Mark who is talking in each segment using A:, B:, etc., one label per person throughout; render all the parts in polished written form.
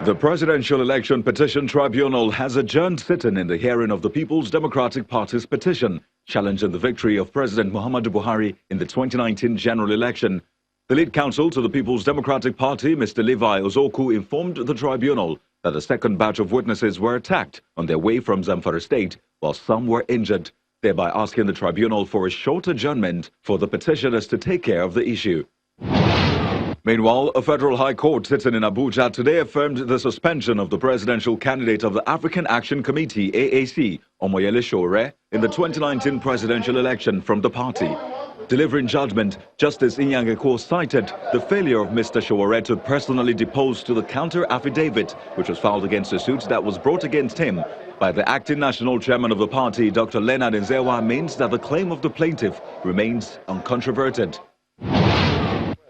A: The Presidential Election Petition Tribunal has adjourned sitting in the hearing of the People's Democratic Party's petition challenging the victory of President Muhammadu Buhari in the 2019 general election. The lead counsel to the People's Democratic Party, Mr. Levi Ozoku, informed the tribunal that the second batch of witnesses were attacked on their way from Zamfara State, while some were injured, thereby asking the tribunal for a short adjournment for the petitioners to take care of the issue. Meanwhile, a federal high court sitting in Abuja today affirmed the suspension of the presidential candidate of the African Action Committee, AAC, Omoyele Sowore, in the 2019 presidential election from the party. Delivering judgment, Justice Inyangeko cited the failure of Mr. Sowore to personally depose to the counter-affidavit, which was filed against a suit that was brought against him by the acting national chairman of the party, Dr. Leonard Nzewa, means that the claim of the plaintiff remains uncontroverted.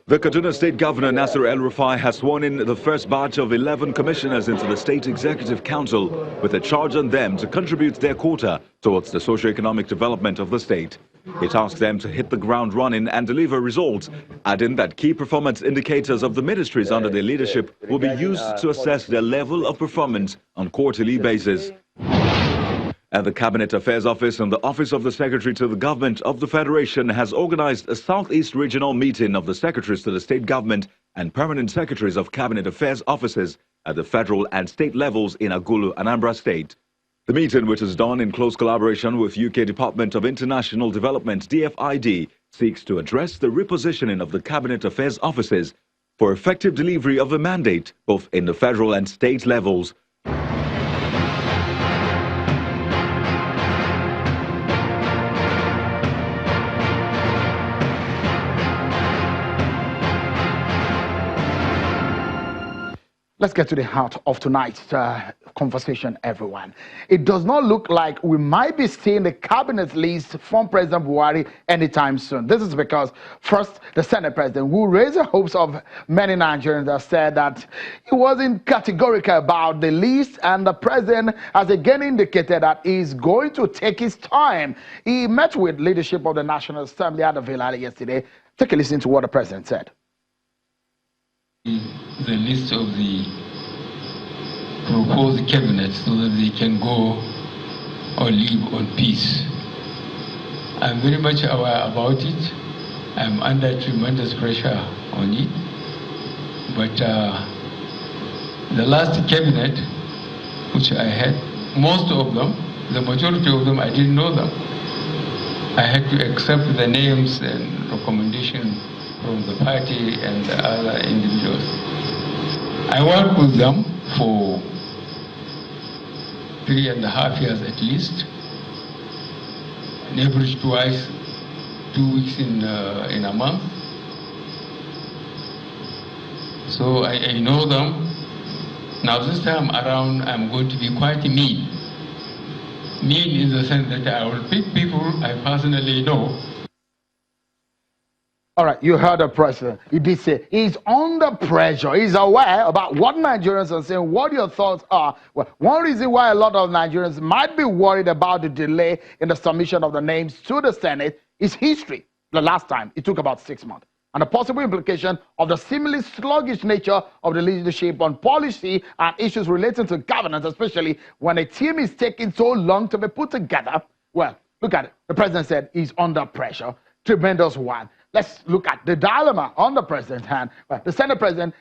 A: The Kaduna State Governor Nasir El-Rufai has sworn in the first batch of 11 commissioners into the State Executive Council with a charge on them to contribute their quota towards the socio-economic development of the state. It asks them to hit the ground running and deliver results, adding that key performance indicators of the ministries under their leadership will be used to assess their level of performance on quarterly basis. And the Cabinet Affairs Office and the Office of the Secretary to the Government of the Federation has organized a Southeast Regional meeting of the Secretaries to the State Government and Permanent Secretaries of Cabinet Affairs Offices at the federal and state levels in Agulu, Anambra State. The meeting, which is done in close collaboration with UK Department of International Development, DFID, seeks to address the repositioning of the Cabinet Affairs Offices for effective delivery of the mandate, both in the federal and state levels.
B: Let's get to the heart of tonight's conversation, everyone. It does not look like we might be seeing the cabinet list from President Buhari anytime soon. This is because, first, the Senate President, who raised the hopes of many Nigerians, that said that he wasn't categorical about the list, and the President has again indicated that he's going to take his time. He met with leadership of the National Assembly at the Villa yesterday. Take a listen to what the President said.
C: The list of the proposed cabinet so that they can go or live on peace. I'm very much aware about it. I'm under tremendous pressure on it. But the last cabinet, which I had, most of them, the majority of them, I didn't know them. I had to accept the names and recommendations from the party and the other individuals. I worked with them for 3.5 years at least, an average twice, 2 weeks in a month. So I know them. Now this time around, I'm going to be quite mean. Mean in the sense that I will pick people I personally know.
B: All right, you heard the President. He did say he's under pressure. He's aware about what Nigerians are saying, what your thoughts are. Well, one reason why a lot of Nigerians might be worried about the delay in the submission of the names to the Senate is history. The last time, it took about 6 months. And the possible implication of the seemingly sluggish nature of the leadership on policy and issues relating to governance, especially when a team is taking so long to be put together. Well, look at it. The President said he's under pressure. Tremendous one. Let's look at the dilemma on the President's hand. The Senate President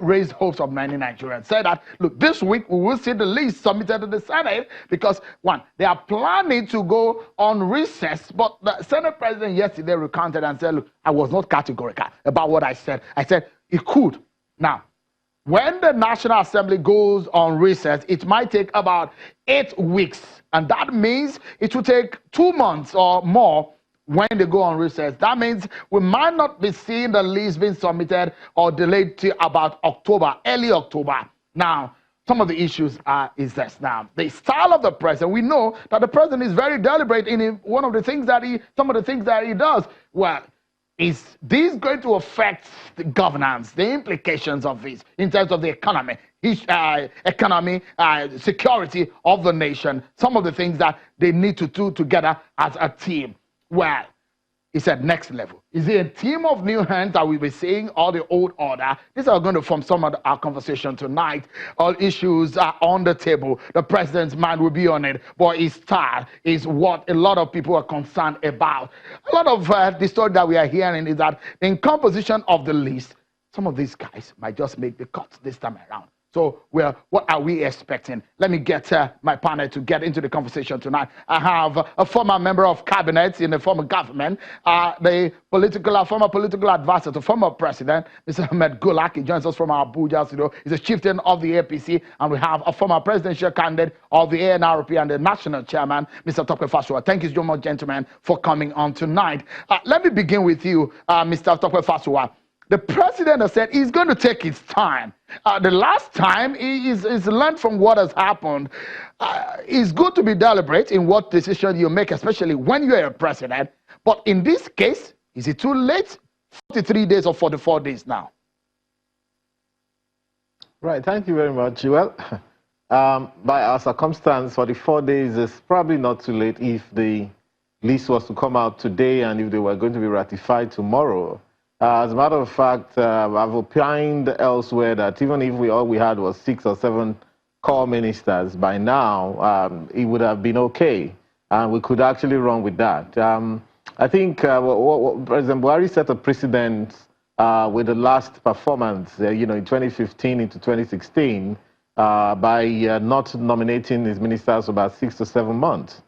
B: raised hopes of many Nigerians. Said that, look, this week we will see the list submitted to the Senate because, one, they are planning to go on recess. But the Senate President yesterday recounted and said, look, I was not categorical about what I said. I said it could. Now, when the National Assembly goes on recess, it might take about 8 weeks. And that means it will take 2 months or more when they go on recess. That means we might not be seeing the list being submitted or delayed to about October, early October. Now, some of the issues is this now. The style of the President, we know that the President is very deliberate in some of the things that he does. Well, is this going to affect the governance, the implications of this in terms of the economy, security of the nation, some of the things that they need to do together as a team? Well, He said next level. Is it a team of new hands that we'll be seeing, or the old order? These are going to form some of our conversation tonight. All issues are on the table. The president's mind will be on it. But his style is what a lot of people are concerned about. A lot of the story that we are hearing is that in composition of the list, some of these guys might just make the cut this time around. So, well, what are we expecting? Let me get my partner to get into the conversation tonight. I have a former member of cabinet in the former government, the former political advisor to former president, Mr. Ahmed Gulak. He joins us from Abuja. You know, he's a chieftain of the APC, and we have a former presidential candidate of the ANRP and the national chairman, Mr. Fasua. Thank you so much, gentlemen, for coming on tonight. Let me begin with you, Mr. Fasua. The president has said he's going to take his time. The last time he's learned from what has happened. It's good to be deliberate in what decision you make, especially when you're a president. But in this case, is it too late? 43 days or 44 days now?
D: Right, thank you very much. Well, by our circumstance, 44 days is probably not too late if the list was to come out today and if they were going to be ratified tomorrow. As a matter of fact, I've opined elsewhere that even if all we had was 6 or 7 core ministers, by now it would have been okay, and we could actually run with that. I think President Buhari set a precedent with the last performance, in 2015 into 2016, by not nominating his ministers for about 6 to 7 months.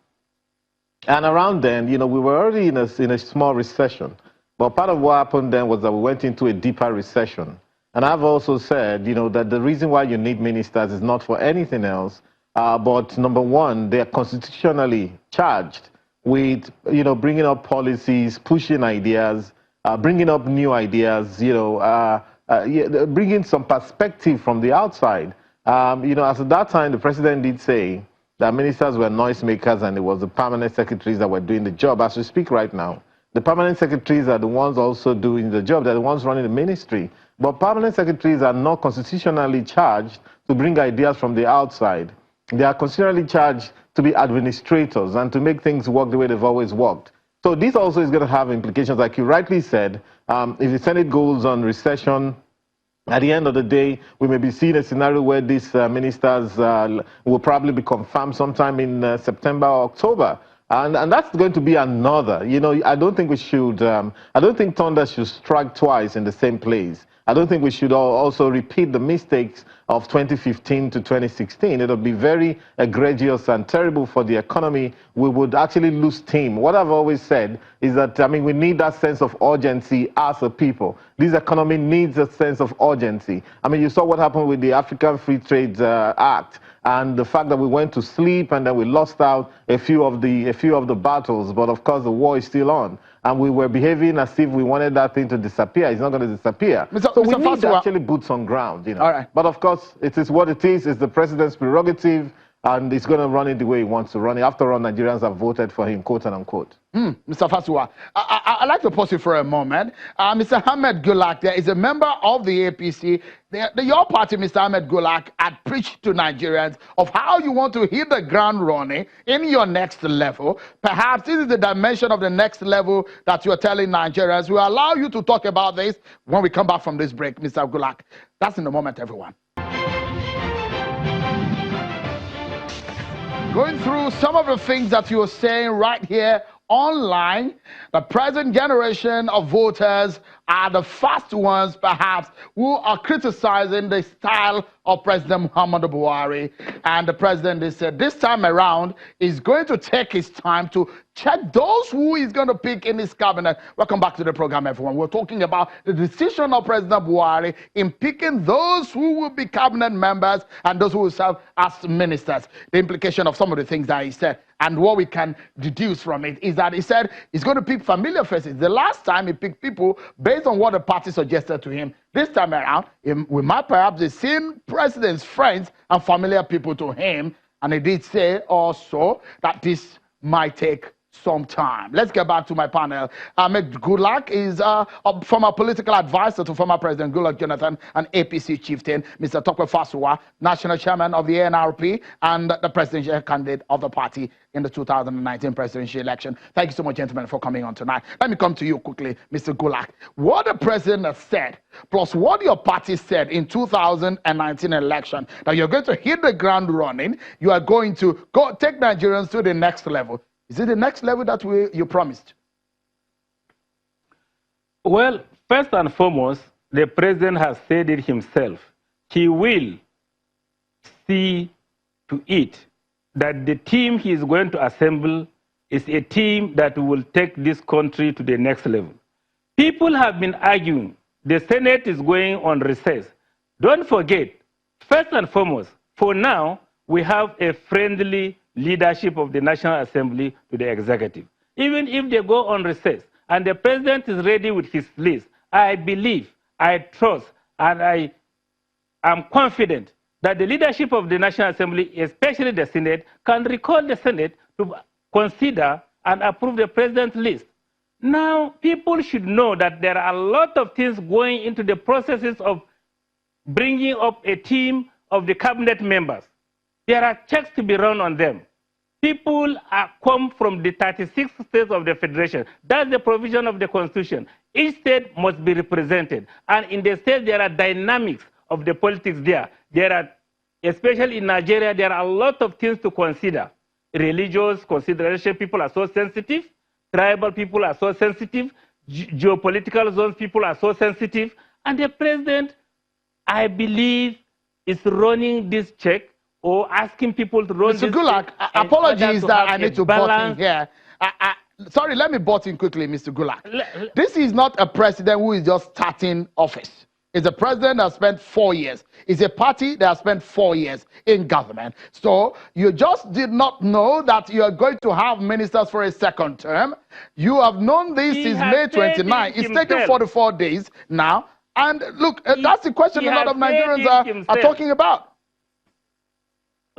D: And around then, we were already in a small recession. But part of what happened then was that we went into a deeper recession. And I've also said, that the reason why you need ministers is not for anything else, but number one, they are constitutionally charged with, bringing up policies, pushing ideas, bringing up new ideas, bringing some perspective from the outside. As at that time, the president did say that ministers were noisemakers and it was the permanent secretaries that were doing the job. As we speak right now, the permanent secretaries are the ones also doing the job. They're the ones running the ministry. But permanent secretaries are not constitutionally charged to bring ideas from the outside. They are constitutionally charged to be administrators and to make things work the way they've always worked. So this also is going to have implications, like you rightly said. If the Senate goes on recession, at the end of the day, we may be seeing a scenario where these ministers will probably be confirmed sometime in September or October. And that's going to be another. I don't think we should, I don't think thunder should strike twice in the same place. I don't think we should also repeat the mistakes of 2015 to 2016. It'll be very egregious and terrible for the economy. We would actually lose steam. What I've always said is that, we need that sense of urgency as a people. This economy needs a sense of urgency. You saw what happened with the African Free Trade Act. And the fact that we went to sleep and then we lost out a few of the battles, but of course the war is still on, and we were behaving as if we wanted that thing to disappear. It's not going to disappear. So we need actually boots on ground, All right. But of course, it is what it is. It's the president's prerogative, and it's going to run it the way he wants to run it. After all, Nigerians have voted for him, quote and unquote.
B: Mr. Fasua, I'd like to pause you for a moment. Mr. Ahmed Gulak there is a member of the APC. Your party, Mr. Ahmed Gulak, had preached to Nigerians of how you want to hit the ground running in your next level. Perhaps this is the dimension of the next level that you're telling Nigerians. We'll allow you to talk about this when we come back from this break, Mr. Gulak. That's in a moment, everyone. Going through some of the things that you're saying right here online, the present generation of voters are the first ones, perhaps, who are criticizing the style of President Muhammadu Buhari. And the president has said this time around is going to take his time to check those who he's going to pick in his cabinet. Welcome back to the program, everyone. We're talking about the decision of President Buhari in picking those who will be cabinet members and those who will serve as ministers. The implication of some of the things that he said. And what we can deduce from it is that he said he's going to pick familiar faces. The last time he picked people based on what the party suggested to him. This time around, we might perhaps be seeing president's friends and familiar people to him. And he did say also that this might take some time. Let's get back to my panel. Gulak is from a political advisor to former President Gulak Jonathan, an APC chieftain. Mr. Fasua, national chairman of the NRP and the presidential candidate of the party in the 2019 presidential election. Thank you so much, gentlemen, for coming on tonight. Let me come to you quickly, Mr. Gulak. What the president has said, plus what your party said in 2019 election, that you're going to hit the ground running, you are going to go take Nigerians to the next level. Is it the next level that you promised?
E: Well, first and foremost, the president has said it himself. He will see to it that the team he is going to assemble is a team that will take this country to the next level. People have been arguing the Senate is going on recess. Don't forget, first and foremost, for now, we have a friendly leadership of the National Assembly to the executive. Even if they go on recess and the president is ready with his list, I believe, I trust, and I am confident that the leadership of the National Assembly, especially the Senate, can recall the Senate to consider and approve the president's list. Now, people should know that there are a lot of things going into the processes of bringing up a team of the cabinet members. There are checks to be run on them. People come from the 36 states of the Federation. That's the provision of the Constitution. Each state must be represented. And in the state, there are dynamics of the politics there. There are, especially in Nigeria, there are a lot of things to consider. Religious consideration, people are so sensitive. Tribal people are so sensitive. Geopolitical zones, people are so sensitive. And the president, I believe, is running this check or asking people to run
B: Mr.
E: this
B: Gulak, apologies that I need to butt in here. Sorry, let me butt in quickly, Mr. Gulak. This is not a president who is just starting office. It's a president that spent 4 years. It's a party that has spent 4 years in government. So you just did not know that you are going to have ministers for a second term. You have known this since May 29. It's taken 44 days now. And look, that's the question a lot of Nigerians are talking about.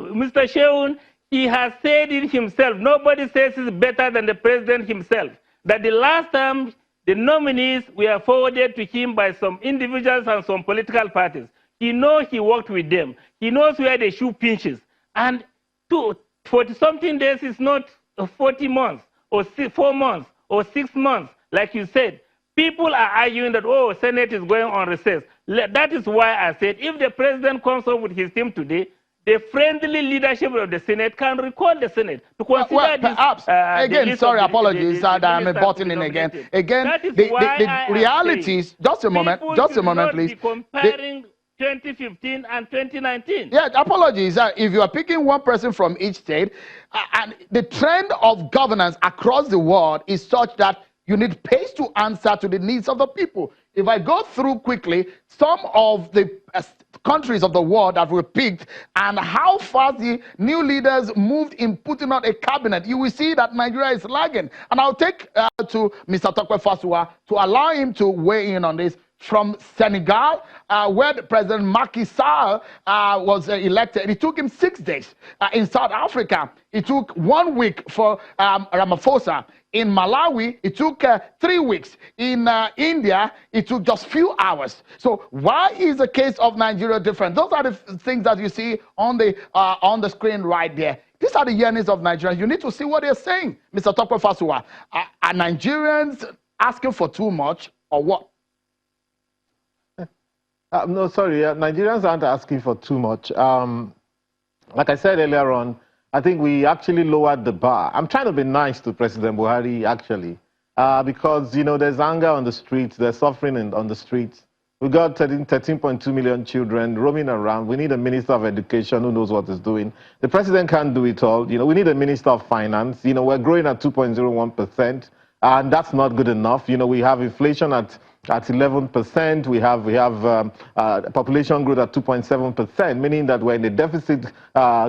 E: Mr. Sheun, he has said it himself. Nobody says it's better than the president himself. That the last time the nominees were forwarded to him by some individuals and some political parties. He knows he worked with them. He knows where the shoe pinches. And 40-something days is not 40 months or 4 months or 6 months, like you said. People are arguing that, oh, Senate is going on recess. That is why I said, if the president comes up with his team today, the friendly leadership of the Senate can recall the Senate to consider
B: perhaps, again, sorry, apologies, I'm butting in again. Again, the realities, just a moment, please.
E: Comparing 2015 and 2019.
B: Yeah, apologies. If you are picking one person from each state, and the trend of governance across the world is such that you need pace to answer to the needs of the people. If I go through quickly some of the countries of the world that were picked and how fast the new leaders moved in putting out a cabinet, you will see that Nigeria is lagging. And I'll take to Mr. Fasua to allow him to weigh in on this. From Senegal, where President Macky Sall was elected, it took him 6 days. In South Africa, it took 1 week for Ramaphosa. In Malawi, it took 3 weeks. In India, it took just few hours. So why is the case of Nigeria different? Those are the things that you see on the screen right there. These are the yearnings of Nigerians. You need to see what they're saying. Mr. Fasua, are Nigerians asking for too much or what?
D: No, sorry, Nigerians aren't asking for too much. Like I said earlier on, I think we actually lowered the bar. I'm trying to be nice to President Buhari, actually, because, you know, there's anger on the streets, there's suffering on the streets. We got 13.2 million children roaming around. We need a minister of education who knows what he's doing. The president can't do it all. You know, we need a minister of finance. You know, we're growing at 2.01%, and that's not good enough. You know, we have inflation at 11%, we have population growth at 2.7%, meaning that we're in a deficit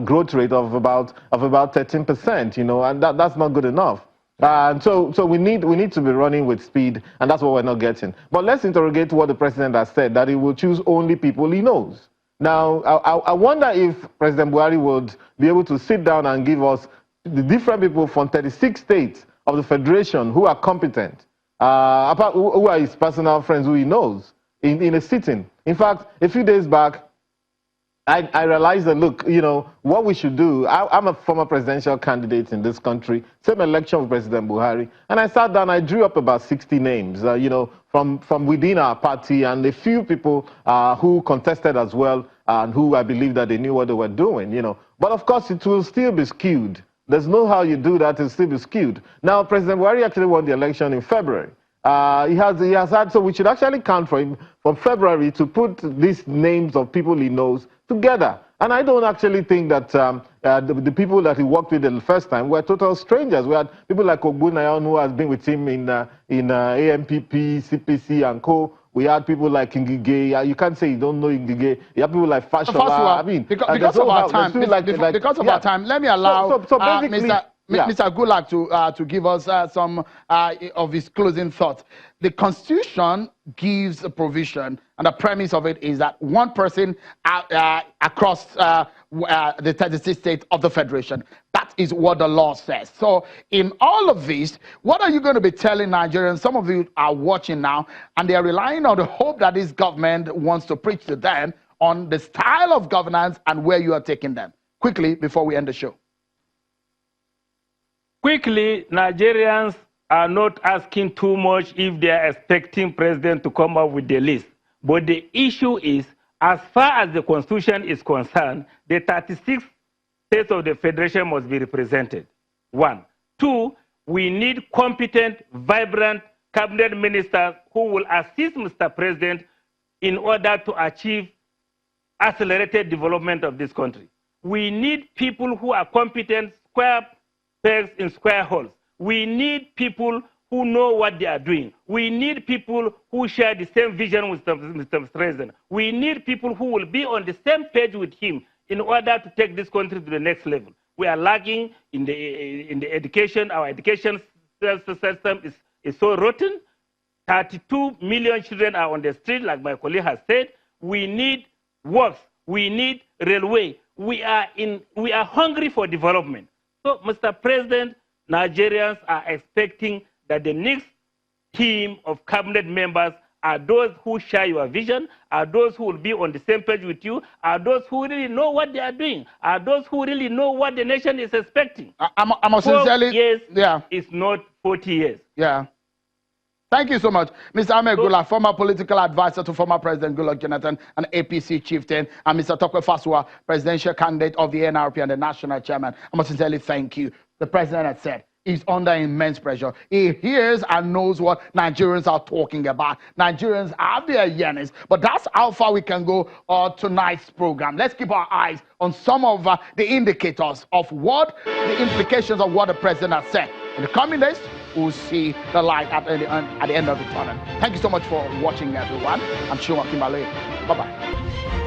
D: growth rate of about 13%, you know, and that's not good enough. And so we need to be running with speed, and that's what we're not getting. But let's interrogate what the president has said, that he will choose only people he knows. Now, I wonder if President Buhari would be able to sit down and give us the different people from 36 states of the federation who are competent, who are his personal friends, who he knows, in a sitting. In fact, a few days back, I realized that, look, you know, what we should do, I'm a former presidential candidate in this country, same election with President Buhari, and I sat down, I drew up about 60 names, you know, from within our party, and a few people who contested as well, and who I believe that they knew what they were doing, you know. But of course, it will still be skewed. There's no how you do that, it'll still be skewed. Now, President Buhari actually won the election in February. He has had, so we should actually count for him from February to put these names of people he knows together. And I don't actually think that the people that he worked with the first time were total strangers. We had people like Ogbunayon, who has been with him in AMPP, CPC, and co. We had people like Ngige. You can't say you don't know Ngige. You have people like Fasua. I mean,
B: because of our time, because of our time, let me allow Mr. Gulak to give us some of his closing thoughts. The Constitution gives a provision, and the premise of it is that one person across the 36 states of the Federation. That is what the law says. So in all of this, what are you going to be telling Nigerians? Some of you are watching now, and they are relying on the hope that this government wants to preach to them on the style of governance and where you are taking them. Quickly, before we end the show.
E: Quickly, Nigerians are not asking too much if they are expecting president to come up with the list. But the issue is, as far as the Constitution is concerned, the 36 states of the Federation must be represented. 1. 2, we need competent, vibrant cabinet ministers who will assist Mr. President in order to achieve accelerated development of this country. We need people who are competent, square pegs in square holes. We need people who know what they are doing. We need people who share the same vision with Mr. President. We need people who will be on the same page with him in order to take this country to the next level. We are lagging in the education. Our education system is so rotten. 32 million children are on the street, like my colleague has said. We need works. We need railway. We are hungry for development. So, Mr. President, Nigerians are expecting that the next team of cabinet members are those who share your vision, are those who will be on the same page with you, are those who really know what they are doing, are those who really know what the nation is expecting.
B: I'm sincerely,
E: 4 years
B: yeah,
E: is not 40 years.
B: Yeah. Thank you so much. Mr. Ahmed Gulak, former political advisor to former President Gulak Jonathan, an APC chieftain, and Mr. Tokwe Fasua, presidential candidate of the NRP and the national chairman. I must sincerely thank you. The president has said he's under immense pressure. He hears and knows what Nigerians are talking about. Nigerians have their yearnings, but that's how far we can go on tonight's program. Let's keep our eyes on some of the indicators of what the implications of what the president has said. In the coming days, we'll see the light at the end of the tunnel. Thank you so much for watching, everyone. I'm Shuma Kimale. Bye-bye.